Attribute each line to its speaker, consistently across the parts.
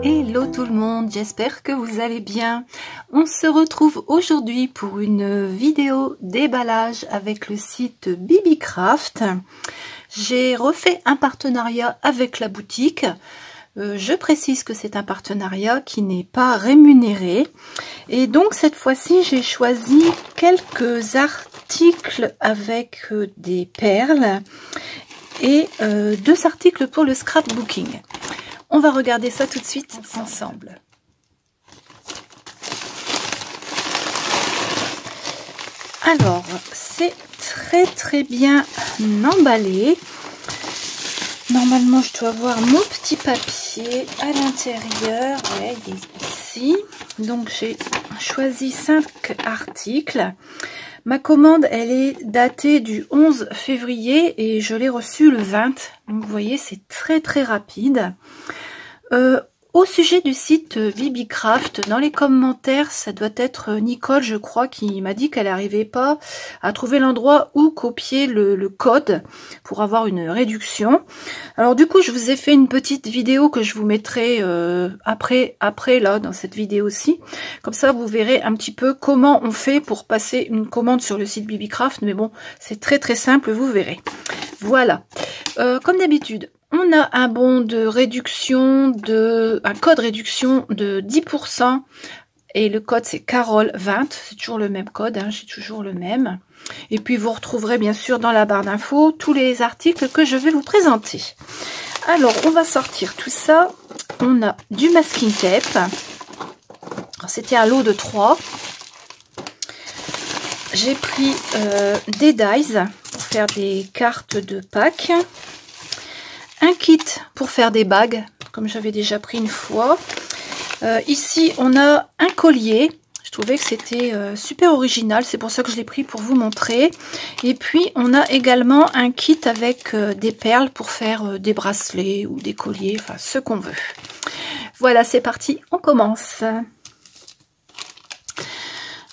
Speaker 1: Hello tout le monde, j'espère que vous allez bien. On se retrouve aujourd'hui pour une vidéo déballage avec le site Bibicraft. J'ai refait un partenariat avec la boutique. Je précise que c'est un partenariat qui n'est pas rémunéré. Et donc cette fois-ci, j'ai choisi quelques articles avec des perles et 2 articles pour le scrapbooking. On va regarder ça tout de suite ensemble. Alors, c'est très bien emballé. Normalement, je dois avoir mon petit papier à l'intérieur. Ouais, il est ici. Donc, j'ai choisi 5 articles. Ma commande, elle est datée du 11 février et je l'ai reçue le 20. Donc, vous voyez, c'est très rapide. Au sujet du site Bibicraft, dans les commentaires, ça doit être Nicole, je crois, qui m'a dit qu'elle n'arrivait pas à trouver l'endroit où copier le code pour avoir une réduction. Alors du coup, je vous ai fait une petite vidéo que je vous mettrai après là, dans cette vidéo-ci. Comme ça, vous verrez un petit peu comment on fait pour passer une commande sur le site Bibicraft. Mais bon, c'est très simple, vous verrez. Voilà. Comme d'habitude, on a un bon de réduction, un code réduction de 10%. Et le code, c'est Carole20. C'est toujours le même code, hein, j'ai toujours le même. Et puis, vous retrouverez bien sûr dans la barre d'infos tous les articles que je vais vous présenter. Alors, on va sortir tout ça. On a du masking tape. C'était un lot de 3. J'ai pris des dies pour faire des cartes de Pâques. Un kit pour faire des bagues, comme j'avais déjà pris une fois. Ici, on a un collier. Je trouvais que c'était super original. C'est pour ça que je l'ai pris pour vous montrer. Et puis, on a également un kit avec des perles pour faire des bracelets ou des colliers. Enfin, ce qu'on veut. Voilà, c'est parti. On commence.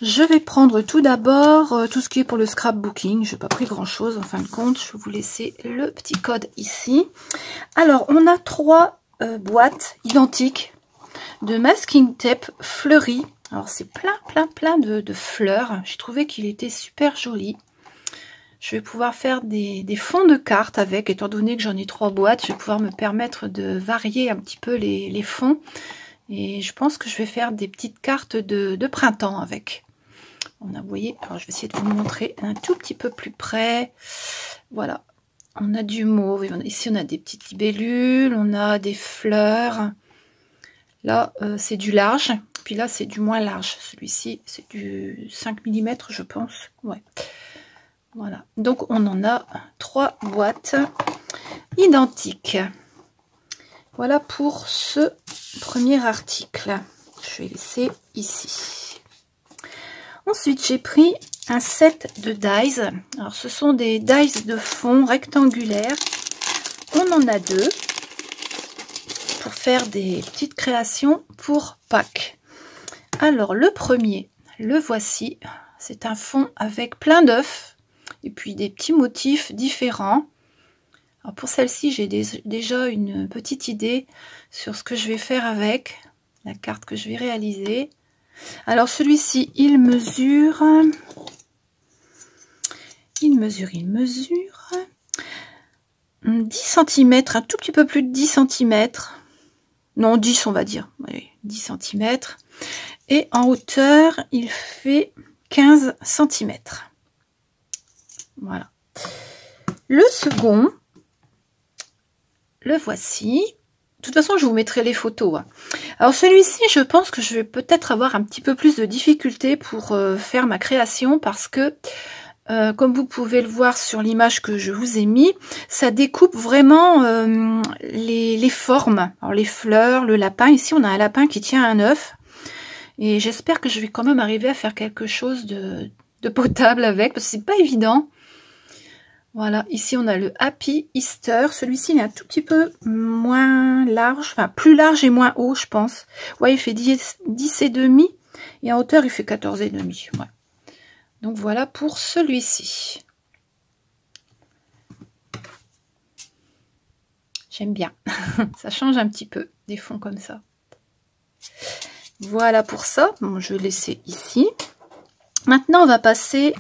Speaker 1: Je vais prendre tout d'abord tout ce qui est pour le scrapbooking. Je n'ai pas pris grand chose en fin de compte. Je vais vous laisser le petit code ici. Alors, on a 3 boîtes identiques de masking tape fleuri. Alors, c'est plein de fleurs. J'ai trouvé qu'il était super joli. Je vais pouvoir faire des fonds de cartes avec, étant donné que j'en ai 3 boîtes. Je vais pouvoir me permettre de varier un petit peu les fonds. Et je pense que je vais faire des petites cartes de printemps avec. On a, vous voyez, alors je vais essayer de vous montrer un tout petit peu plus près. Voilà, on a du mauve. Ici, on a des petites libellules, on a des fleurs. Là, c'est du large. Puis là, c'est du moins large. Celui-ci, c'est du 5 mm, je pense. Ouais. Voilà. Donc, on en a 3 boîtes identiques. Voilà pour ce premier article. Je vais laisser ici. Ensuite, j'ai pris un set de dies. Alors, ce sont des dies de fond rectangulaires. On en a 2 pour faire des petites créations pour Pâques. Alors, le premier, le voici. C'est un fond avec plein d'œufs et puis des petits motifs différents. Alors, pour celle-ci, j'ai déjà une petite idée sur ce que je vais faire avec la carte que je vais réaliser. Alors celui-ci, il mesure 10 cm, un tout petit peu plus de 10 cm. Non, 10 on va dire. Allez, 10 cm. Et en hauteur, il fait 15 cm. Voilà. Le second, le voici. De toute façon, je vous mettrai les photos. Alors celui-ci, je pense que je vais peut-être avoir un petit peu plus de difficultés pour faire ma création parce que, comme vous pouvez le voir sur l'image que je vous ai mis, ça découpe vraiment les formes. Alors les fleurs, le lapin. Ici, on a un lapin qui tient un œuf. Et j'espère que je vais quand même arriver à faire quelque chose de potable avec, parce que c'est pas évident. Voilà, ici on a le Happy Easter. Celui-ci il est un tout petit peu moins large, enfin plus large et moins haut, je pense. Ouais, il fait 10,5 et en hauteur il fait 14,5. Ouais. Donc voilà pour celui-ci. J'aime bien. Ça change un petit peu des fonds comme ça. Voilà pour ça. Bon, je vais laisser ici. Maintenant, on va passer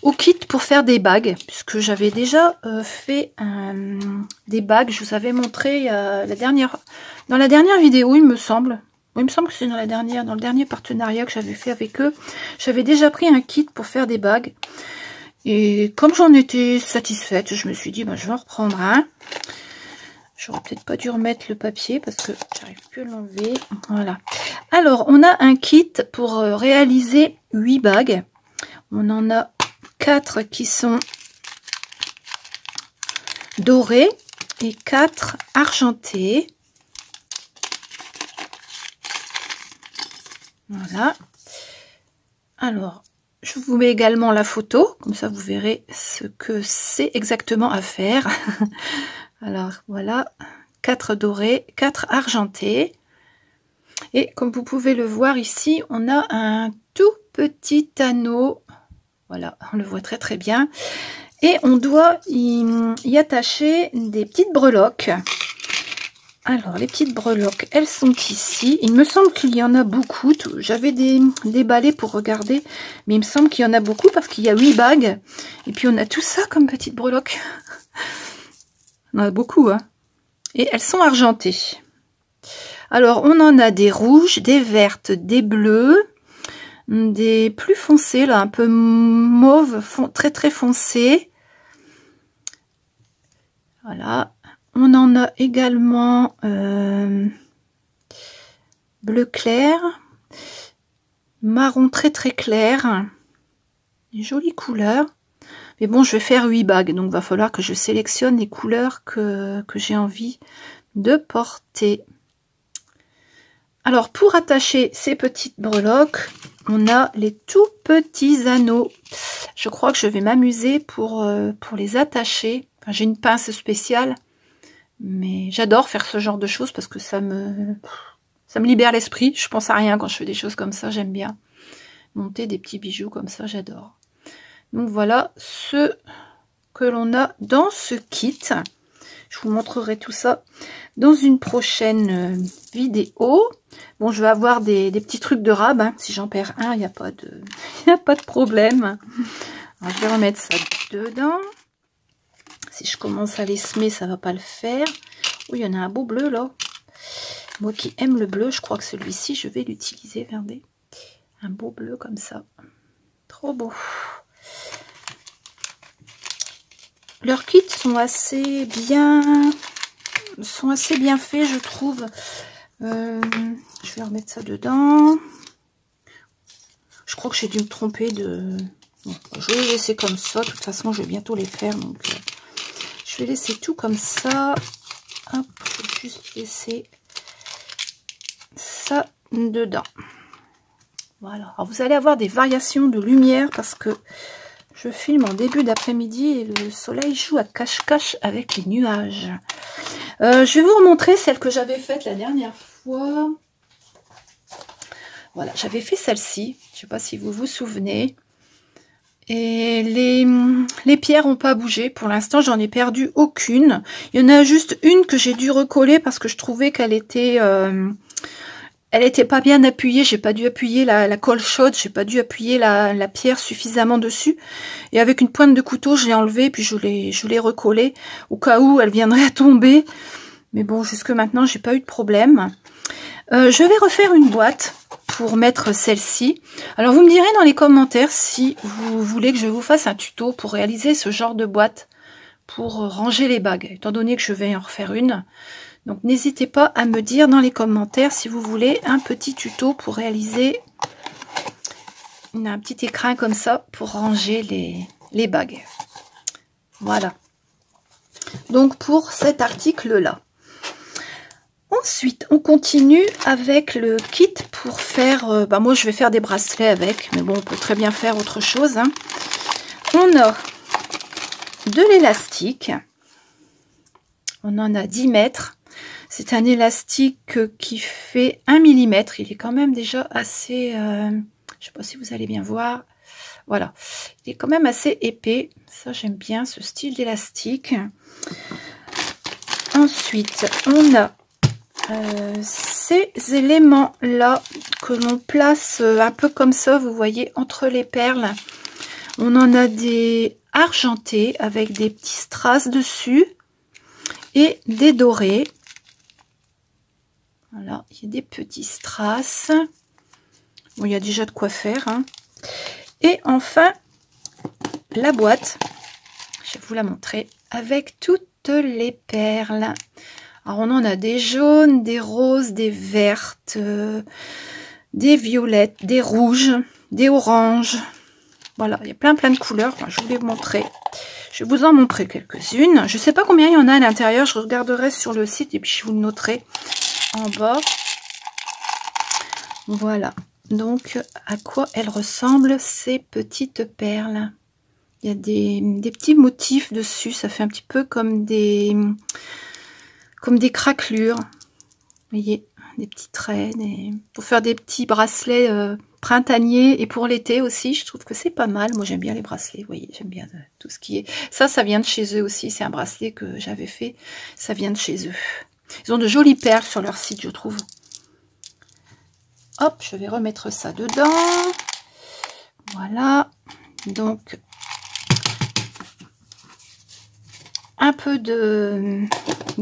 Speaker 1: au kit pour faire des bagues, puisque j'avais déjà fait des bagues. Je vous avais montré dans la dernière vidéo, il me semble. Oui, il me semble que c'est dans le dernier partenariat que j'avais fait avec eux. J'avais déjà pris un kit pour faire des bagues. Et comme j'en étais satisfaite, je me suis dit, bah, je vais en reprendre un. J'aurais peut-être pas dû remettre le papier parce que j'arrive plus à l'enlever. Voilà. Alors, on a un kit pour réaliser 8 bagues. On en a 4 qui sont dorées et 4 argentées. Voilà. Alors, je vous mets également la photo, comme ça vous verrez ce que c'est exactement à faire. Alors, voilà, 4 dorés, 4 argentés. Et comme vous pouvez le voir ici, on a un tout petit anneau. Voilà, on le voit très très bien. Et on doit y attacher des petites breloques. Alors, les petites breloques, elles sont ici. Il me semble qu'il y en a beaucoup. J'avais déballé pour regarder, mais il me semble qu'il y en a beaucoup parce qu'il y a 8 bagues. Et puis, on a tout ça comme petites breloques. On en a beaucoup, hein. Et elles sont argentées. Alors, on en a des rouges, des vertes, des bleues, des plus foncés, là, un peu mauve, très très foncé. Voilà. On en a également bleu clair, marron très très clair, des jolies couleurs. Mais bon, je vais faire 8 bagues, donc il va falloir que je sélectionne les couleurs que j'ai envie de porter. Alors, pour attacher ces petites breloques, on a les tout petits anneaux. Je crois que je vais m'amuser pour les attacher. Enfin, j'ai une pince spéciale. Mais j'adore faire ce genre de choses parce que ça me libère l'esprit. Je pense à rien quand je fais des choses comme ça. J'aime bien monter des petits bijoux comme ça. J'adore. Donc voilà ce que l'on a dans ce kit. Je vous montrerai tout ça dans une prochaine vidéo. Bon, je vais avoir des petits trucs de rab. Hein. Si j'en perds un, il n'y a pas de problème. Alors, je vais remettre ça dedans. Si je commence à les semer, ça va pas le faire. Oui, il y en a un beau bleu là. Moi qui aime le bleu, je crois que celui-ci, je vais l'utiliser. Regardez. Un beau bleu comme ça. Trop beau. Leurs kits sont assez bien faits, je trouve. Je vais remettre ça dedans. Je crois que j'ai dû me tromper de... Bon, je vais les laisser comme ça. De toute façon, je vais bientôt les faire. Donc, je vais laisser tout comme ça. Hop, je vais juste laisser ça dedans. Voilà. Alors, vous allez avoir des variations de lumière parce que je filme en début d'après-midi et le soleil joue à cache-cache avec les nuages. Je vais vous remontrer celle que j'avais faite la dernière fois. Voilà, j'avais fait celle-ci. Je ne sais pas si vous vous souvenez. Et les pierres n'ont pas bougé. Pour l'instant, j'en ai perdu aucune. Il y en a juste une que j'ai dû recoller parce que je trouvais qu'elle était... elle n'était pas bien appuyée, j'ai pas dû appuyer la colle chaude, j'ai pas dû appuyer la pierre suffisamment dessus. Et avec une pointe de couteau, je l'ai enlevée, puis je l'ai recollée au cas où elle viendrait à tomber. Mais bon, jusque maintenant, j'ai pas eu de problème. Je vais refaire une boîte pour mettre celle-ci. Alors, vous me direz dans les commentaires si vous voulez que je vous fasse un tuto pour réaliser ce genre de boîte pour ranger les bagues, étant donné que je vais en refaire une. Donc, n'hésitez pas à me dire dans les commentaires si vous voulez un petit tuto pour réaliser un petit écrin comme ça pour ranger les bagues. Voilà. Donc, pour cet article-là. Ensuite, on continue avec le kit pour faire... moi, je vais faire des bracelets avec, mais bon, on peut très bien faire autre chose. Hein. On a de l'élastique. On en a 10 mètres. C'est un élastique qui fait 1 mm. Il est quand même déjà assez... je ne sais pas si vous allez bien voir. Voilà. Il est quand même assez épais. Ça, j'aime bien ce style d'élastique. Ensuite, on a ces éléments-là que l'on place un peu comme ça, vous voyez, entre les perles. On en a des argentés avec des petits strass dessus et des dorés. Voilà, il y a des petits strass. Bon, il y a déjà de quoi faire, hein. Et enfin, la boîte, je vais vous la montrer, avec toutes les perles. Alors, on en a des jaunes, des roses, des vertes, des violettes, des rouges, des oranges. Voilà, il y a plein de couleurs. Enfin, je voulais vous montrer. Je vais vous en montrer quelques-unes. Je ne sais pas combien il y en a à l'intérieur. Je regarderai sur le site et puis je vous le noterai en bas. Voilà. Donc, à quoi elles ressemblent ces petites perles? Il y a des petits motifs dessus. Ça fait un petit peu comme des craquelures. Vous voyez, des petits traits. Pour faire des petits bracelets printaniers et pour l'été aussi. Je trouve que c'est pas mal. Moi, j'aime bien les bracelets. Vous voyez, j'aime bien tout ce qui est... Ça vient de chez eux aussi. C'est un bracelet que j'avais fait. Ça vient de chez eux. Ils ont de jolies perles sur leur site, je trouve. Hop, je vais remettre ça dedans. Voilà. Donc, un peu de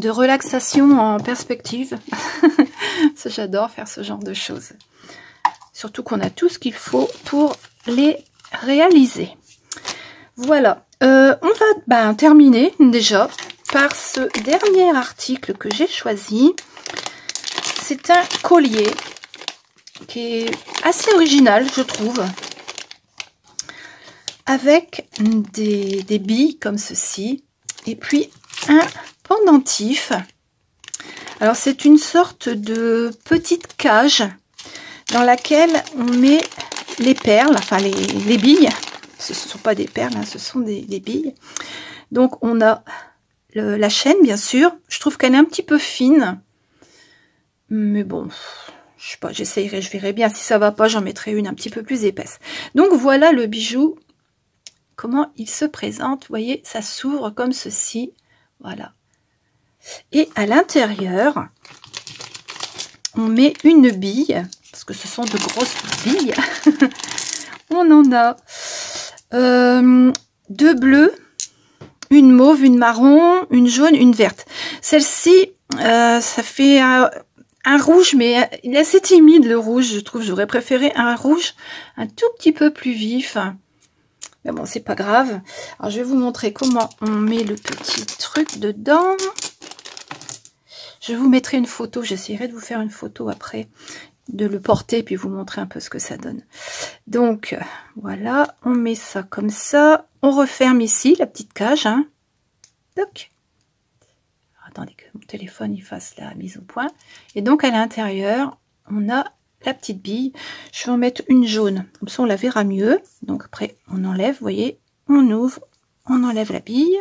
Speaker 1: relaxation en perspective. Ça, j'adore faire ce genre de choses. Surtout qu'on a tout ce qu'il faut pour les réaliser. Voilà. On va terminer déjà par ce dernier article que j'ai choisi. C'est un collier qui est assez original, je trouve, avec des billes comme ceci, et puis un pendentif. Alors c'est une sorte de petite cage dans laquelle on met les perles, enfin les billes. Ce ne sont pas des perles, hein, ce sont des billes. Donc on a la chaîne, bien sûr. Je trouve qu'elle est un petit peu fine, mais bon, je sais pas, j'essayerai, je verrai bien. Si ça va pas, j'en mettrai une un petit peu plus épaisse. Donc voilà le bijou, comment il se présente. Vous voyez, ça s'ouvre comme ceci. Voilà. Et à l'intérieur, on met une bille, parce que ce sont de grosses billes. On en a deux bleues, une mauve, une marron, une jaune, une verte. Celle-ci, ça fait un rouge, mais il est assez timide le rouge, je trouve. J'aurais préféré un rouge un tout petit peu plus vif. Mais bon, c'est pas grave. Alors, je vais vous montrer comment on met le petit truc dedans. Je vous mettrai une photo. J'essaierai de vous faire une photo après, de le porter, puis vous montrer un peu ce que ça donne. Donc, voilà. On met ça comme ça. On referme ici la petite cage. Hein. Toc. Attendez que mon téléphone il fasse la mise au point. Et donc à l'intérieur, on a la petite bille. Je vais en mettre une jaune. Comme ça, on la verra mieux. Donc après, on enlève, vous voyez, on ouvre, on enlève la bille.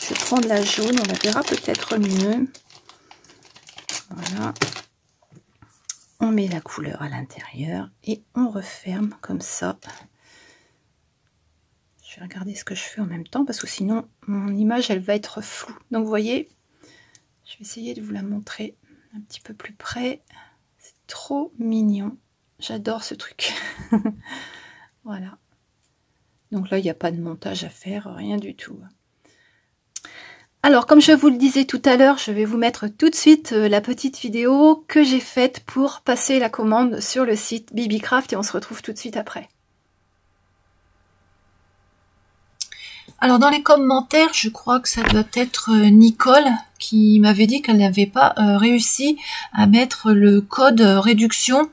Speaker 1: Je vais prendre la jaune, on la verra peut-être mieux. Voilà. On met la couleur à l'intérieur et on referme comme ça. Je vais regarder ce que je fais en même temps parce que sinon mon image elle va être floue. Donc vous voyez, je vais essayer de vous la montrer un petit peu plus près. C'est trop mignon. J'adore ce truc. Voilà. Donc là, il n'y a pas de montage à faire, rien du tout. Alors, comme je vous le disais tout à l'heure, je vais vous mettre tout de suite la petite vidéo que j'ai faite pour passer la commande sur le site BBCraft et on se retrouve tout de suite après. Alors dans les commentaires, je crois que ça doit être Nicole qui m'avait dit qu'elle n'avait pas réussi à mettre le code réduction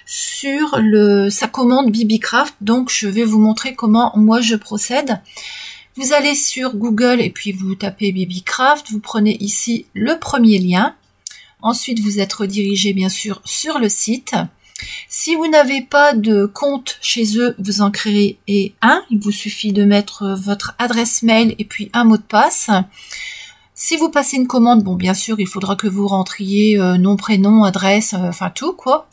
Speaker 1: sur sa commande BBCraft. Donc je vais vous montrer comment moi je procède. Vous allez sur Google et puis vous tapez BBCraft, vous prenez ici le premier lien. Ensuite vous êtes redirigé bien sûr sur le site. Si vous n'avez pas de compte chez eux, vous en créez un. Il vous suffit de mettre votre adresse mail et puis un mot de passe. Si vous passez une commande, bon bien sûr, il faudra que vous rentriez nom, prénom, adresse, enfin tout quoi.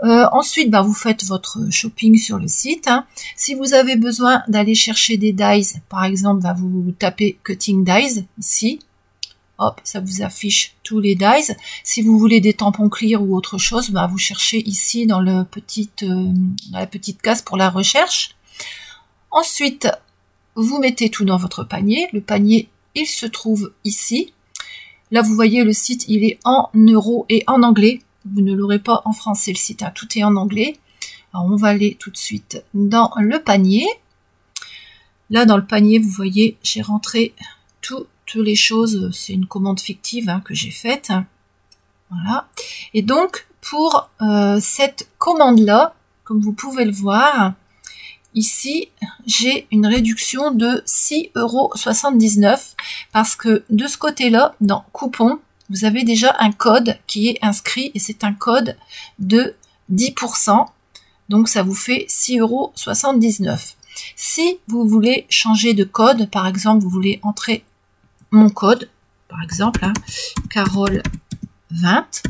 Speaker 1: Ensuite, vous faites votre shopping sur le site. Si vous avez besoin d'aller chercher des dies, par exemple, vous tapez Cutting Dies ici.
Speaker 2: hop, ça vous affiche tous les dies. Si vous voulez des tampons clear ou autre chose, bah, vous cherchez ici dans la petite case pour la recherche. Ensuite, vous mettez tout dans votre panier. Le panier, il se trouve ici. Là, vous voyez, le site, il est en euros et en anglais. Vous ne l'aurez pas en français, le site, hein, tout est en anglais. Alors, on va aller tout de suite dans le panier. Là, dans le panier, vous voyez, j'ai rentré toutes les choses. C'est une commande fictive hein, que j'ai faite. Voilà. Et donc, pour cette commande-là, comme vous pouvez le voir, ici, j'ai une réduction de 6,79 € parce que de ce côté-là, dans coupon, vous avez déjà un code qui est inscrit et c'est un code de 10%. Donc, ça vous fait 6,79 €. Si vous voulez changer de code, par exemple, vous voulez entrer mon code, par exemple, hein, Carole 20,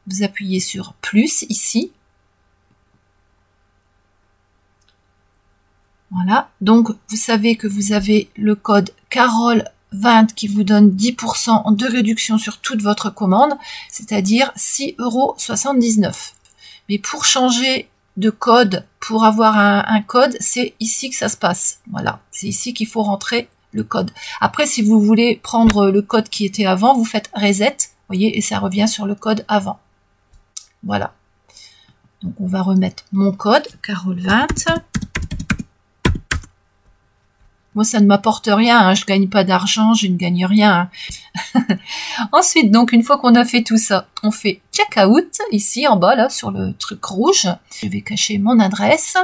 Speaker 2: vous appuyez sur plus ici. Voilà, donc vous savez que vous avez le code Carole 20 qui vous donne 10% de réduction sur toute votre commande, c'est-à-dire 6,79 €. Mais pour changer de code, pour avoir un code, c'est ici que ça se passe. Voilà, c'est ici qu'il faut rentrer le code. Après, si vous voulez prendre le code qui était avant, vous faites reset, voyez, et ça revient sur le code avant. Voilà. Donc, on va remettre mon code, Carole 20. Moi, ça ne m'apporte rien, hein, je gagne pas d'argent, je ne gagne rien. Hein. Ensuite, donc, une fois qu'on a fait tout ça, on fait checkout, ici en bas, là, sur le truc rouge. Je vais cacher mon adresse.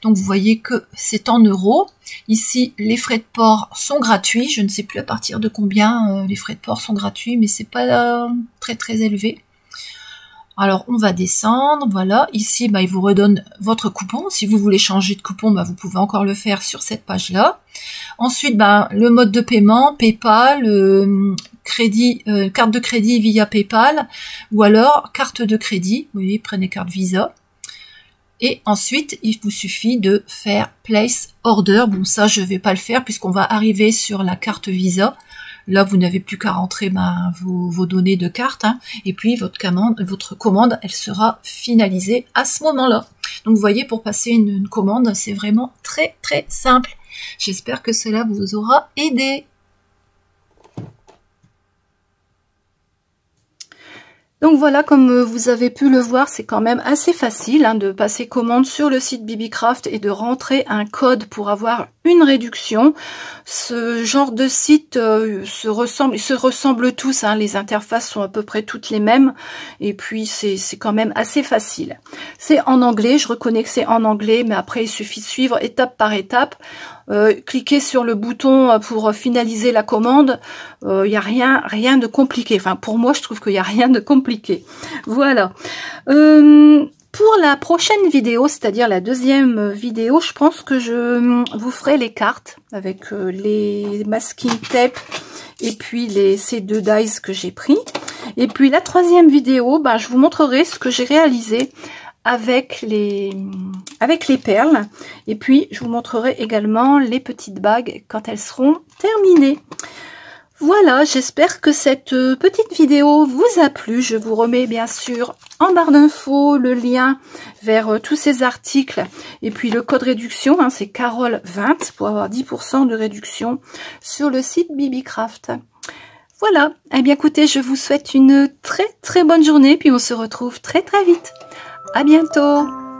Speaker 2: Donc, vous voyez que c'est en euros. Ici, les frais de port sont gratuits. Je ne sais plus à partir de combien les frais de port sont gratuits, mais c'est pas très très élevé. Alors, on va descendre, voilà. Ici, bah, il vous redonne votre coupon. Si vous voulez changer de coupon, bah, vous pouvez encore le faire sur cette page-là. Ensuite, bah, le mode de paiement, PayPal, carte de crédit via PayPal, ou alors carte de crédit. Vous voyez, prenez carte Visa. Et ensuite, il vous suffit de faire Place Order. Bon, ça, je vais pas le faire puisqu'on va arriver sur la carte Visa. Là, vous n'avez plus qu'à rentrer vos données de carte, hein, et puis votre commande, elle sera finalisée à ce moment-là. Donc, vous voyez, pour passer une commande, c'est vraiment très, très simple. J'espère que cela vous aura aidé.
Speaker 1: Donc voilà, comme vous avez pu le voir, c'est quand même assez facile hein, de passer commande sur le site Bibicraft et de rentrer un code pour avoir une réduction. Ce genre de site se ressemblent tous, hein, les interfaces sont à peu près toutes les mêmes et puis c'est quand même assez facile. C'est en anglais, je reconnais que c'est en anglais, mais après il suffit de suivre étape par étape. Cliquez sur le bouton pour finaliser la commande. Il n'y a rien de compliqué. Enfin, pour moi, je trouve qu'il n'y a rien de compliqué. Voilà. Pour la prochaine vidéo, c'est-à-dire la deuxième vidéo, je pense que je vous ferai les cartes avec les masking tape et puis ces deux dies que j'ai pris. Et puis la troisième vidéo, ben, je vous montrerai ce que j'ai réalisé avec les perles, et puis je vous montrerai également les petites bagues quand elles seront terminées. Voilà, j'espère que cette petite vidéo vous a plu. Je vous remets bien sûr en barre d'infos le lien vers tous ces articles et puis le code réduction, hein, c'est Carole 20 pour avoir 10% de réduction sur le site Bibicraft. Voilà, eh bien écoutez, je vous souhaite une très très bonne journée, puis on se retrouve très très vite. À bientôt!